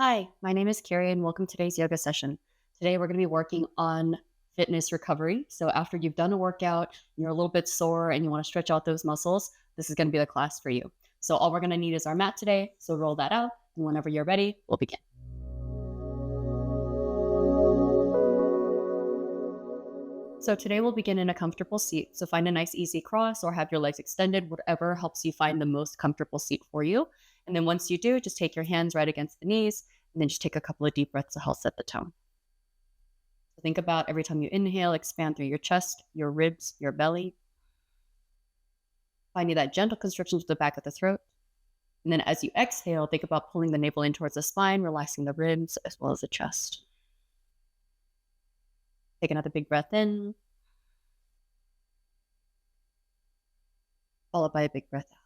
Hi, my name is Kyuri and welcome to today's yoga session. Today we're going to be working on fitness recovery. So after you've done a workout, and you're a little bit sore and you want to stretch out those muscles, this is going to be the class for you. So all we're going to need is our mat today. So roll that out and whenever you're ready, we'll begin. So today we'll begin in a comfortable seat. So find a nice easy cross or have your legs extended, whatever helps you find the most comfortable seat for you. And then once you do, just take your hands right against the knees and then just take a couple of deep breaths to help set the tone. So think about every time you inhale, expand through your chest, your ribs, your belly. Finding that gentle constriction to the back of the throat. And then as you exhale, think about pulling the navel in towards the spine, relaxing the ribs as well as the chest. Take another big breath in, followed by a big breath out.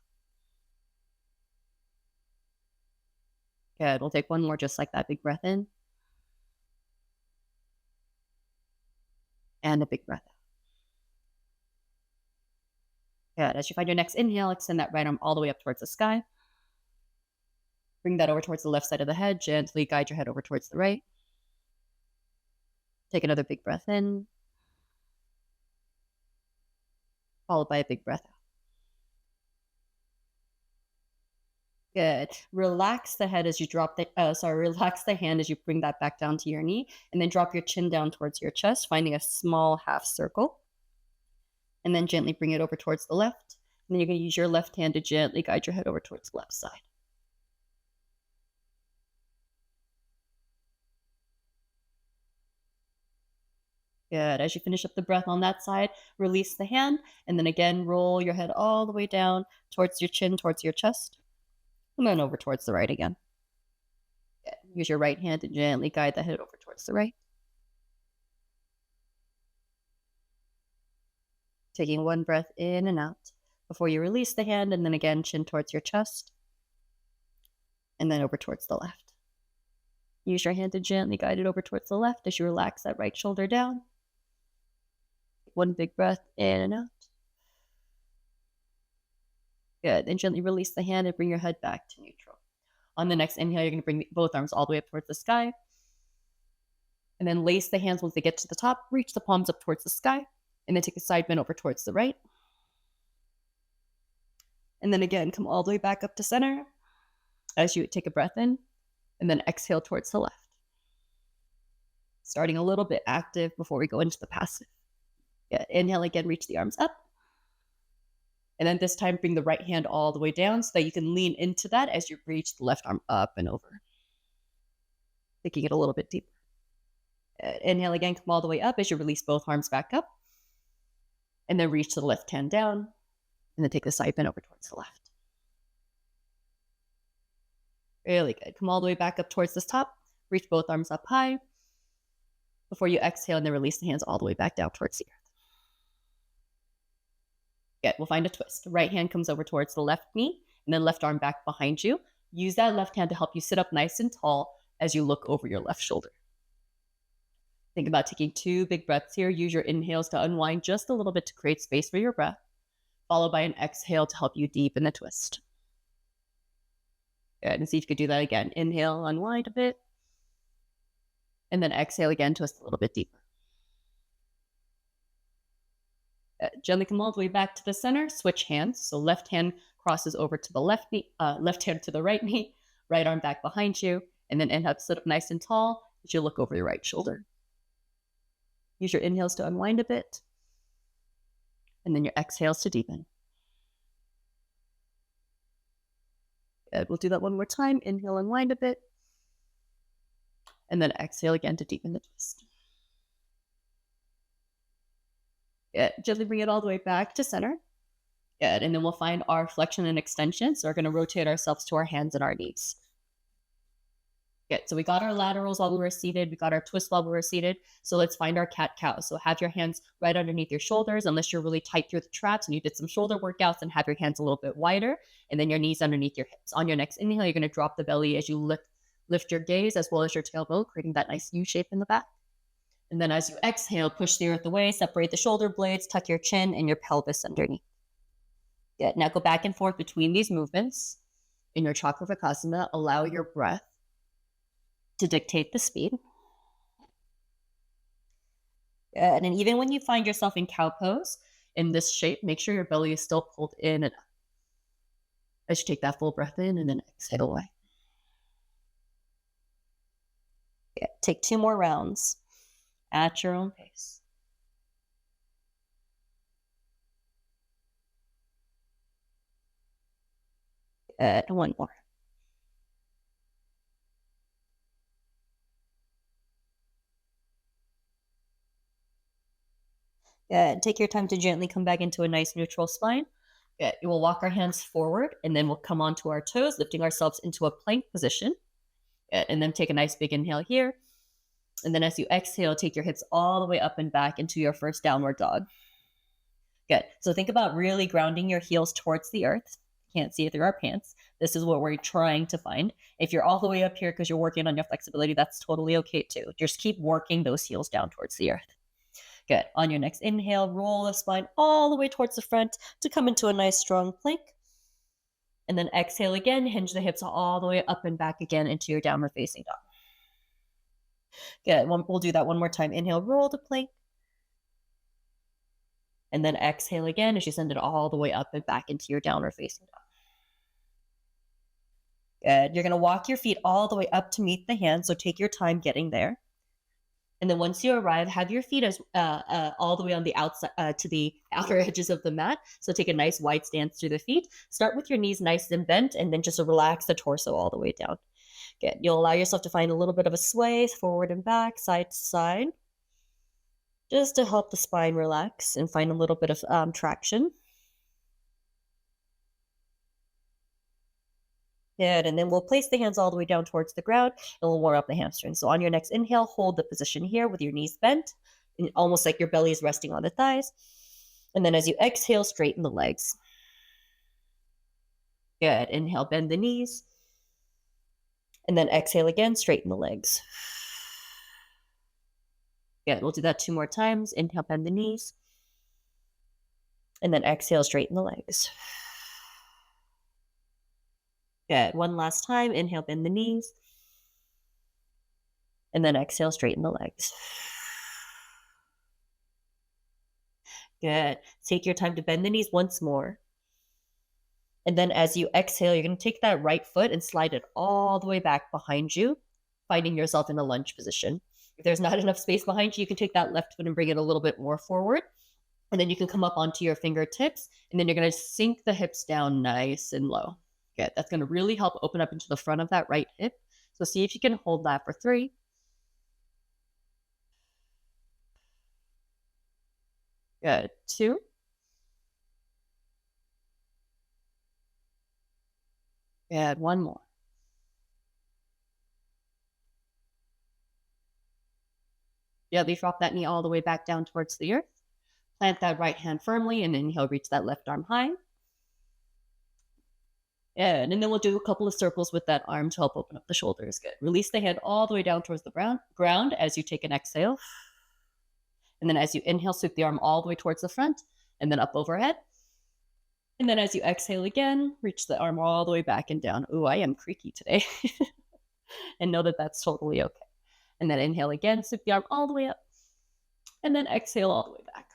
Good. We'll take one more just like that. Big breath in. And a big breath out. Good. As you find your next inhale, extend that right arm all the way up towards the sky. Bring that over towards the left side of the head. Gently guide your head over towards the right. Take another big breath in, followed by a big breath out. Good. Relax the head as you drop relax the hand as you bring that back down to your knee, and then drop your chin down towards your chest, finding a small half circle. And then gently bring it over towards the left. And then you're going to use your left hand to gently guide your head over towards the left side. Good. As you finish up the breath on that side, release the hand, and then again, roll your head all the way down towards your chin, towards your chest, and then over towards the right again. Good. Use your right hand to gently guide the head over towards the right. Taking one breath in and out before you release the hand, and then again, chin towards your chest, and then over towards the left. Use your hand to gently guide it over towards the left as you relax that right shoulder down. One big breath in and out. Good. Then gently release the hand and bring your head back to neutral. On the next inhale, you're going to bring both arms all the way up towards the sky. And then lace the hands once they get to the top. Reach the palms up towards the sky. And then take a side bend over towards the right. And then again, come all the way back up to center as you take a breath in. And then exhale towards the left. Starting a little bit active before we go into the passive. Yeah, inhale again, reach the arms up. And then this time, bring the right hand all the way down so that you can lean into that as you reach the left arm up and over. Taking it a little bit deeper. Inhale again, come all the way up as you release both arms back up. And then reach the left hand down. And then take the side bend over towards the left. Really good. Come all the way back up towards this top. Reach both arms up high. Before you exhale, and then release the hands all the way back down towards the earth. Good. We'll find a twist. Right hand comes over towards the left knee, and then left arm back behind you. Use that left hand to help you sit up nice and tall as you look over your left shoulder. Think about taking two big breaths here. Use your inhales to unwind just a little bit to create space for your breath, followed by an exhale to help you deepen the twist. Good. And see if you could do that again. Inhale, unwind a bit. And then exhale again, twist a little bit deeper. Gently come all the way back to the center. Switch hands. So left hand crosses over to the left knee, left hand to the right knee, right arm back behind you. And then inhale, sit up nice and tall as you look over your right shoulder. Use your inhales to unwind a bit. And then your exhales to deepen. Good. We'll do that one more time. Inhale, unwind a bit. And then exhale again to deepen the twist. Good. Gently bring it all the way back to center. Good. And then we'll find our flexion and extension. So we're going to rotate ourselves to our hands and our knees. Good. So we got our laterals while we were seated. We got our twist while we were seated. So let's find our cat-cow. So have your hands right underneath your shoulders, unless you're really tight through the traps and you did some shoulder workouts, and have your hands a little bit wider. And then your knees underneath your hips. On your next inhale, you're going to drop the belly as you lift your gaze as well as your tailbone, creating that nice U shape in the back. And then as you exhale, push the earth away, separate the shoulder blades, tuck your chin and your pelvis underneath. Good. Now go back and forth between these movements. In your Chakravarkasana, allow your breath to dictate the speed. And then even when you find yourself in cow pose in this shape, make sure your belly is still pulled in and up. As you take that full breath in and then exhale away. Yeah, take 2 more rounds at your own pace. And 1 more. Take your time to gently come back into a nice neutral spine. We'll walk our hands forward and then we'll come onto our toes, lifting ourselves into a plank position. And then take a nice big inhale here. And then as you exhale, take your hips all the way up and back into your first downward dog. Good. So think about really grounding your heels towards the earth. Can't see it through our pants. This is what we're trying to find. If you're all the way up here because you're working on your flexibility, that's totally okay too. Just keep working those heels down towards the earth. Good. On your next inhale, roll the spine all the way towards the front to come into a nice strong plank. And then exhale again, hinge the hips all the way up and back again into your downward facing dog. Good. We'll do that one more time. Inhale, roll the plank. And then exhale again as you send it all the way up and back into your downward facing dog. Good. You're going to walk your feet all the way up to meet the hands, so take your time getting there. And then once you arrive, have your feet as all the way on the outside to the outer edges of the mat. So take a nice wide stance through the feet. Start with your knees nice and bent, and then just relax the torso all the way down. Good. You'll allow yourself to find a little bit of a sway forward and back, side to side, just to help the spine relax and find a little bit of traction. Good. And then we'll place the hands all the way down towards the ground and we'll warm up the hamstrings. So on your next inhale, hold the position here with your knees bent, and almost like your belly is resting on the thighs. And then as you exhale, straighten the legs. Good. Inhale, bend the knees. And then exhale again, straighten the legs. Good. We'll do that 2 more times. Inhale, bend the knees. And then exhale, straighten the legs. Good. One last time. Inhale, bend the knees. And then exhale, straighten the legs. Good. Take your time to bend the knees once more. And then as you exhale, you're going to take that right foot and slide it all the way back behind you, finding yourself in a lunge position. If there's not enough space behind you, you can take that left foot and bring it a little bit more forward. And then you can come up onto your fingertips, and then you're going to sink the hips down nice and low. Good. That's going to really help open up into the front of that right hip. So see if you can hold that for 3. Good. 2. Good. 1 more. Gently drop that knee all the way back down towards the earth. Plant that right hand firmly, and inhale, reach that left arm high. And then we'll do a couple of circles with that arm to help open up the shoulders. Good. Release the head all the way down towards the ground as you take an exhale. And then as you inhale, sweep the arm all the way towards the front and then up overhead. And then as you exhale again, reach the arm all the way back and down. Ooh, I am creaky today. And know that that's totally okay. And then inhale again, sweep the arm all the way up. And then exhale all the way back.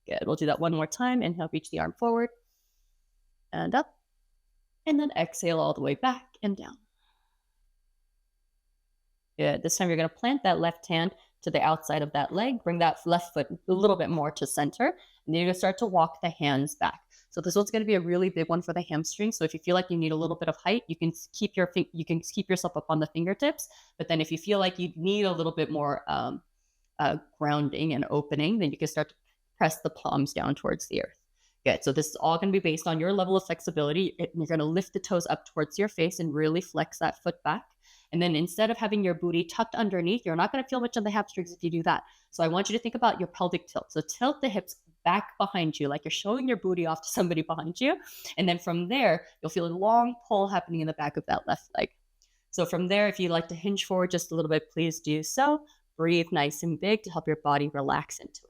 Good. We'll do that one more time. Inhale, reach the arm forward and up. And then exhale all the way back and down. Good. This time you're going to plant that left hand to the outside of that leg. Bring that left foot a little bit more to center. And then you're going to start to walk the hands back. So this one's going to be a really big one for the hamstring. So if you feel like you need a little bit of height, you can keep yourself up on the fingertips. But then if you feel like you need a little bit more grounding and opening, then you can start to press the palms down towards the earth. Good. So this is all going to be based on your level of flexibility. You're going to lift the toes up towards your face and really flex that foot back. And then instead of having your booty tucked underneath, you're not going to feel much on the hamstrings if you do that. So I want you to think about your pelvic tilt. So tilt the hips back behind you, like you're showing your booty off to somebody behind you. And then from there, you'll feel a long pull happening in the back of that left leg. So from there, if you'd like to hinge forward just a little bit, please do so. Breathe nice and big to help your body relax into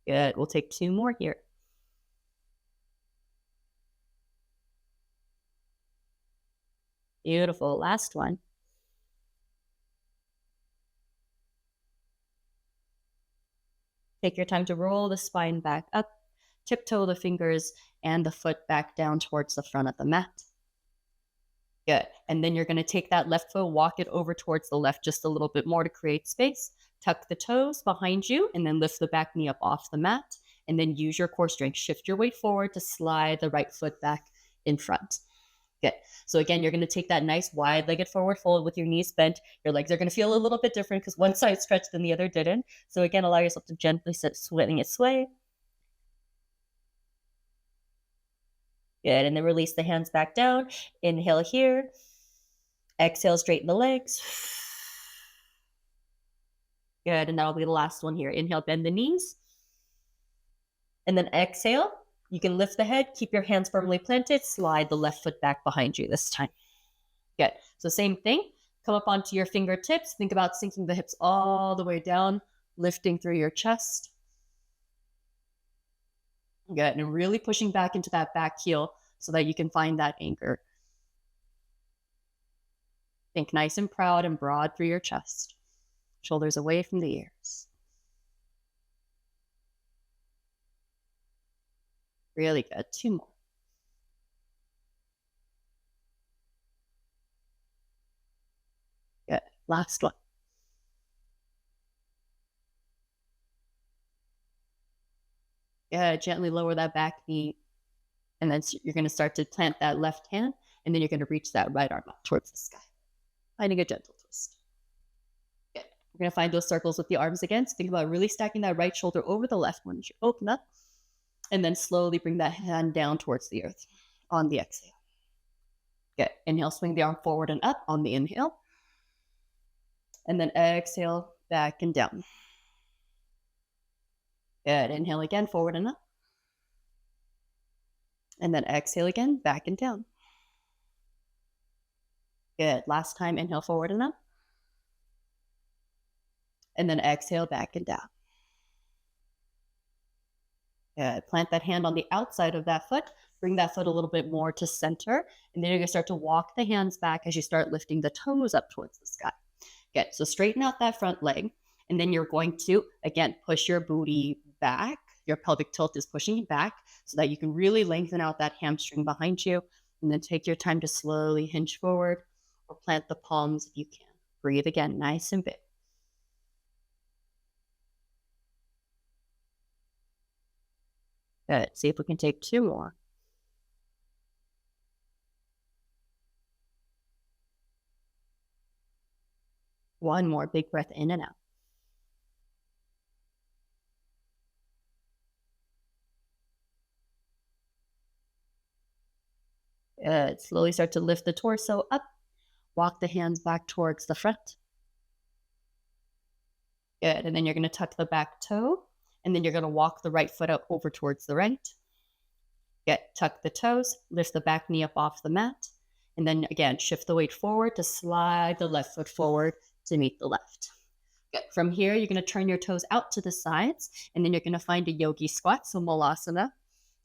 it. Good. We'll take 2 more here. Beautiful. Last one. Take your time to roll the spine back up, tiptoe the fingers and the foot back down towards the front of the mat. Good. And then you're going to take that left foot, walk it over towards the left just a little bit more to create space. Tuck the toes behind you and then lift the back knee up off the mat. And then use your core strength. Shift your weight forward to slide the right foot back in front. Good. So again, you're going to take that nice wide-legged forward fold with your knees bent. Your legs are going to feel a little bit different because one side stretched and the other didn't. So again, allow yourself to gently letting it sway. Good. And then release the hands back down. Inhale here. Exhale, straighten the legs. Good. And that'll be the last one here. Inhale, bend the knees. And then exhale. You can lift the head, keep your hands firmly planted, slide the left foot back behind you this time. Good. So same thing. Come up onto your fingertips. Think about sinking the hips all the way down, lifting through your chest. Good. And really pushing back into that back heel so that you can find that anchor. Think nice and proud and broad through your chest. Shoulders away from the ears. Really good. 2 more. Good. Last one. Good. Gently lower that back knee. And then you're going to start to plant that left hand. And then you're going to reach that right arm up towards the sky. Finding a gentle twist. Good. We're going to find those circles with the arms again. So think about really stacking that right shoulder over the left one as you open up. And then slowly bring that hand down towards the earth on the exhale. Good. Inhale, swing the arm forward and up on the inhale. And then exhale, back and down. Good. Inhale again, forward and up. And then exhale again, back and down. Good. Last time, inhale forward and up. And then exhale, back and down. Good. Plant that hand on the outside of that foot. Bring that foot a little bit more to center. And then you're going to start to walk the hands back as you start lifting the toes up towards the sky. Good. So straighten out that front leg. And then you're going to, again, push your booty back. Your pelvic tilt is pushing you back so that you can really lengthen out that hamstring behind you. And then take your time to slowly hinge forward or plant the palms if you can. Breathe again, nice and big. Good. See if we can take 2 more. One more big breath in and out. Good. Slowly start to lift the torso up. Walk the hands back towards the front. Good. And then you're going to tuck the back toe. And then you're going to walk the right foot up over towards the right. Good. Tuck the toes. Lift the back knee up off the mat. And then again, shift the weight forward to slide the left foot forward to meet the left. Good. From here, you're going to turn your toes out to the sides. And then you're going to find a yogi squat, so malasana.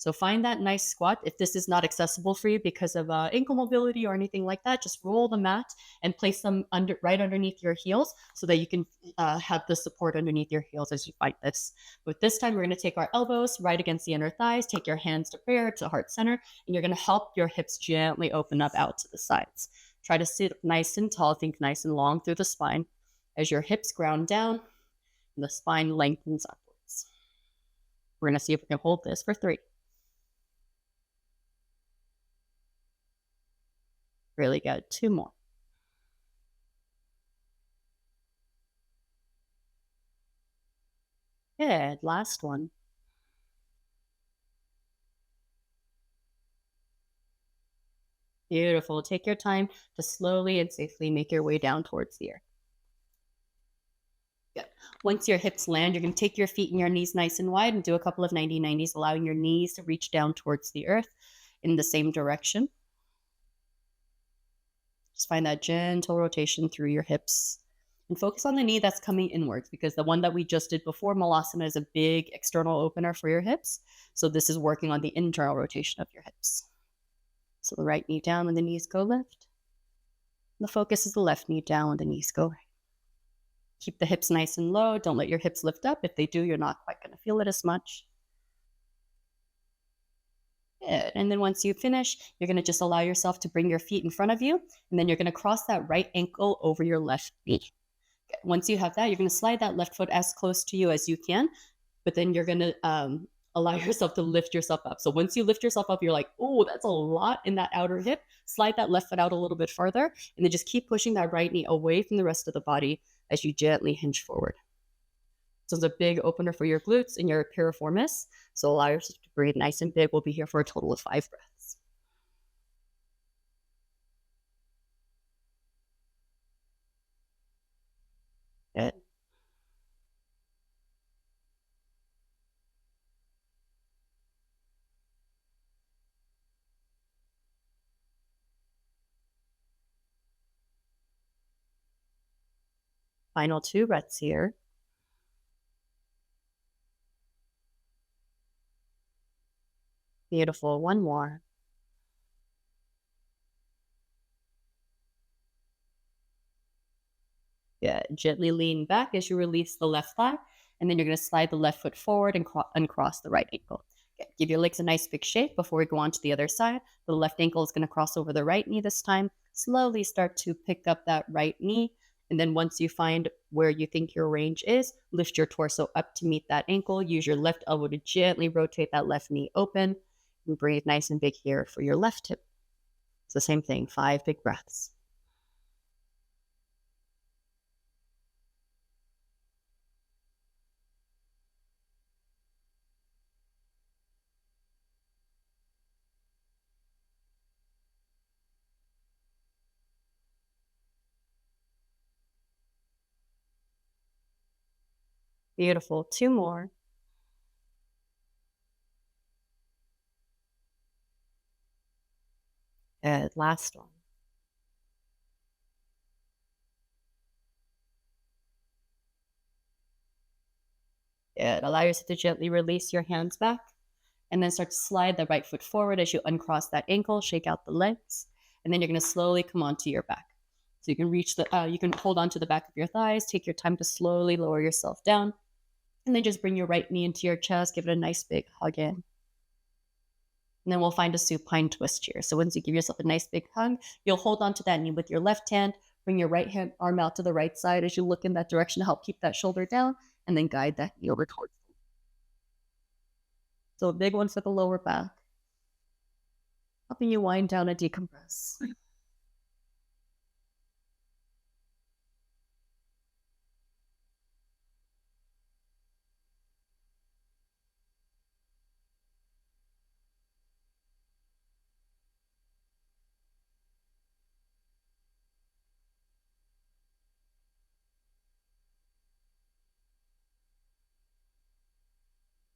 So find that nice squat. If this is not accessible for you because of ankle mobility or anything like that, just roll the mat and place them right underneath your heels so that you can have the support underneath your heels as you fight this. But this time, we're going to take our elbows right against the inner thighs, take your hands to prayer, to heart center, and you're going to help your hips gently open up out to the sides. Try to sit nice and tall, think nice and long through the spine as your hips ground down and the spine lengthens upwards. We're going to see if we can hold this for 3. Really good. 2 more. Good. Last one. Beautiful. Take your time to slowly and safely make your way down towards the earth. Good. Once your hips land, you're going to take your feet and your knees nice and wide and do a couple of 90-90s, allowing your knees to reach down towards the earth in the same direction. Just find that gentle rotation through your hips and focus on the knee that's coming inwards because the one that we just did before, malasana, is a big external opener for your hips. So this is working on the internal rotation of your hips. So the right knee down when the knees go left. The focus is the left knee down, the knees go right. Keep the hips nice and low. Don't let your hips lift up. If they do, you're not quite going to feel it as much. Good. And then once you finish, you're going to just allow yourself to bring your feet in front of you, and then you're going to cross that right ankle over your left knee. Good. Once you have that, you're going to slide that left foot as close to you as you can, but then you're going to allow yourself to lift yourself up. So once you lift yourself up, you're like, oh, that's a lot in that outer hip. Slide that left foot out a little bit farther, and then just keep pushing that right knee away from the rest of the body as you gently hinge forward. So it's a big opener for your glutes and your piriformis. So allow yourself to breathe nice and big. We'll be here for a total of 5 breaths. Good. Final 2 breaths here. Beautiful. One more. Good. Gently lean back as you release the left thigh, and then you're going to slide the left foot forward and uncross the right ankle. Good. Give your legs a nice big shake before we go on to the other side. The left ankle is going to cross over the right knee this time. Slowly start to pick up that right knee, and then once you find where you think your range is, lift your torso up to meet that ankle. Use your left elbow to gently rotate that left knee open, and breathe nice and big here for your left hip. It's the same thing, 5 big breaths. Beautiful. 2 more. Good. Last one. Good. Allow yourself to gently release your hands back, and then start to slide the right foot forward as you uncross that ankle, shake out the legs, and then you're going to slowly come onto your back. So you can you can hold on to the back of your thighs, take your time to slowly lower yourself down, and then just bring your right knee into your chest, give it a nice big hug in. And then we'll find a supine twist here. So once you give yourself a nice big hug, you'll hold on to that knee with your left hand, bring your right hand arm out to the right side as you look in that direction to help keep that shoulder down, and then guide that knee over towards you. So a big one for the lower back, helping you wind down and decompress.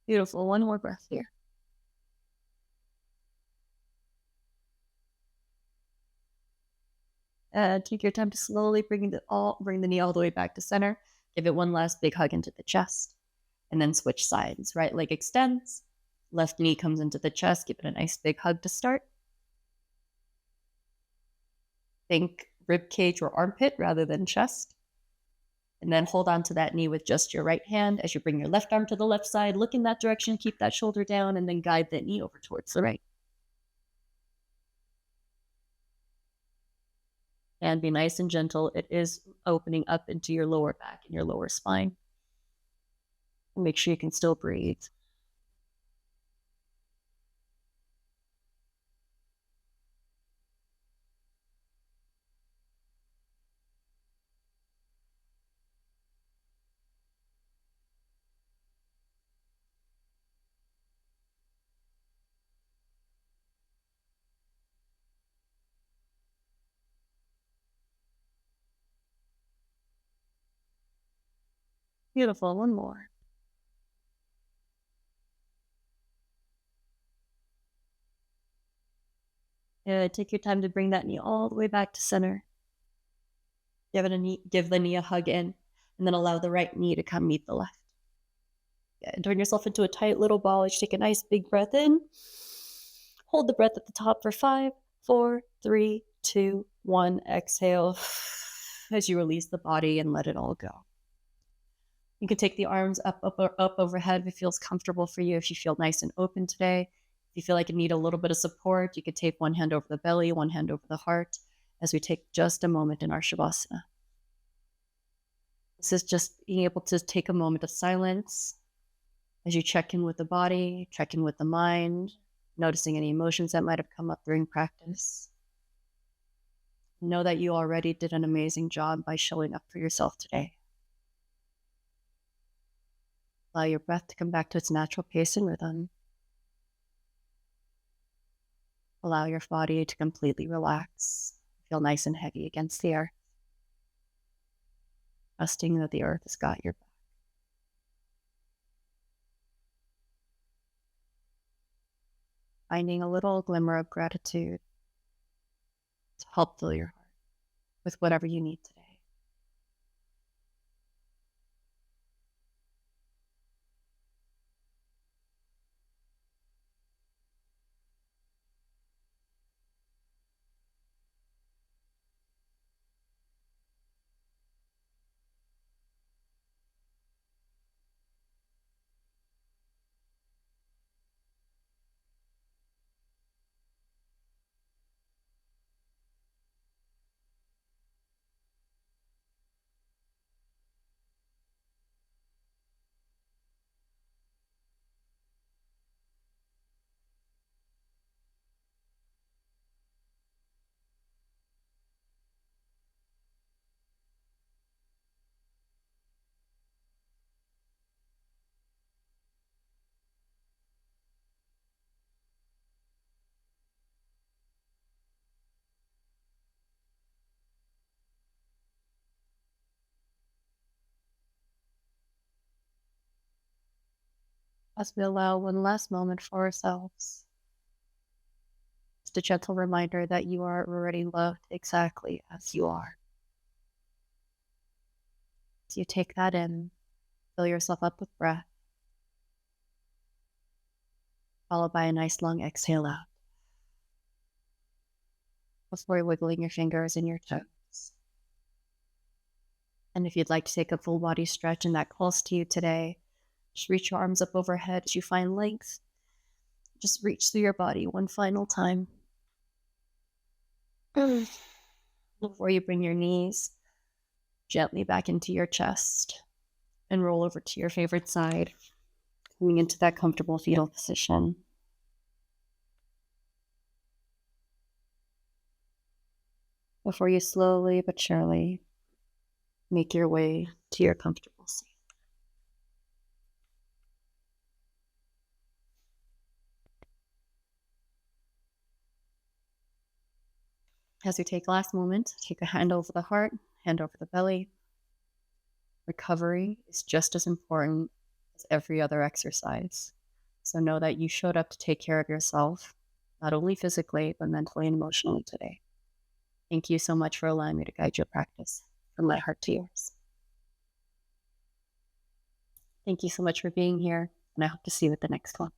Beautiful. One more breath here. Take your time to slowly bring the knee all the way back to center. Give it one last big hug into the chest, and then switch sides. Right leg extends, left knee comes into the chest. Give it a nice big hug to start. Think rib cage or armpit rather than chest. And then hold on to that knee with just your right hand as you bring your left arm to the left side. Look in that direction, keep that shoulder down, and then guide that knee over towards the right. And be nice and gentle. It is opening up into your lower back and your lower spine. Make sure you can still breathe. Beautiful. One more. Take your time to bring that knee all the way back to center. Give the knee a hug in, and then allow the right knee to come meet the left. And turn yourself into a tight little ball as you take a nice big breath in. Hold the breath at the top for 5, 4, 3, 2, 1. Exhale as you release the body and let it all go. You can take the arms up overhead if it feels comfortable for you. If you feel nice and open today, if you feel like you need a little bit of support, you could take one hand over the belly, one hand over the heart as we take just a moment in our Shavasana. This is just being able to take a moment of silence as you check in with the body, check in with the mind, noticing any emotions that might have come up during practice. Know that you already did an amazing job by showing up for yourself today. Allow your breath to come back to its natural pace and rhythm. Allow your body to completely relax. Feel nice and heavy against the earth. Trusting that the earth has got your back. Finding a little glimmer of gratitude to help fill your heart with whatever you need today. As we allow one last moment for ourselves, just a gentle reminder that you are already loved exactly as you are. As you take that in, fill yourself up with breath, followed by a nice long exhale out, before wiggling your fingers and your toes. And if you'd like to take a full body stretch and that calls to you today, just reach your arms up overhead as you find length. Just reach through your body one final time. Before you bring your knees gently back into your chest and roll over to your favorite side, coming into that comfortable fetal position. Before you slowly but surely make your way to your comfortable seat. As we take last moment, take a hand over the heart, hand over the belly. Recovery is just as important as every other exercise. So know that you showed up to take care of yourself, not only physically, but mentally and emotionally today. Thank you so much for allowing me to guide your practice from my heart to yours. Thank you so much for being here, and I hope to see you at the next one.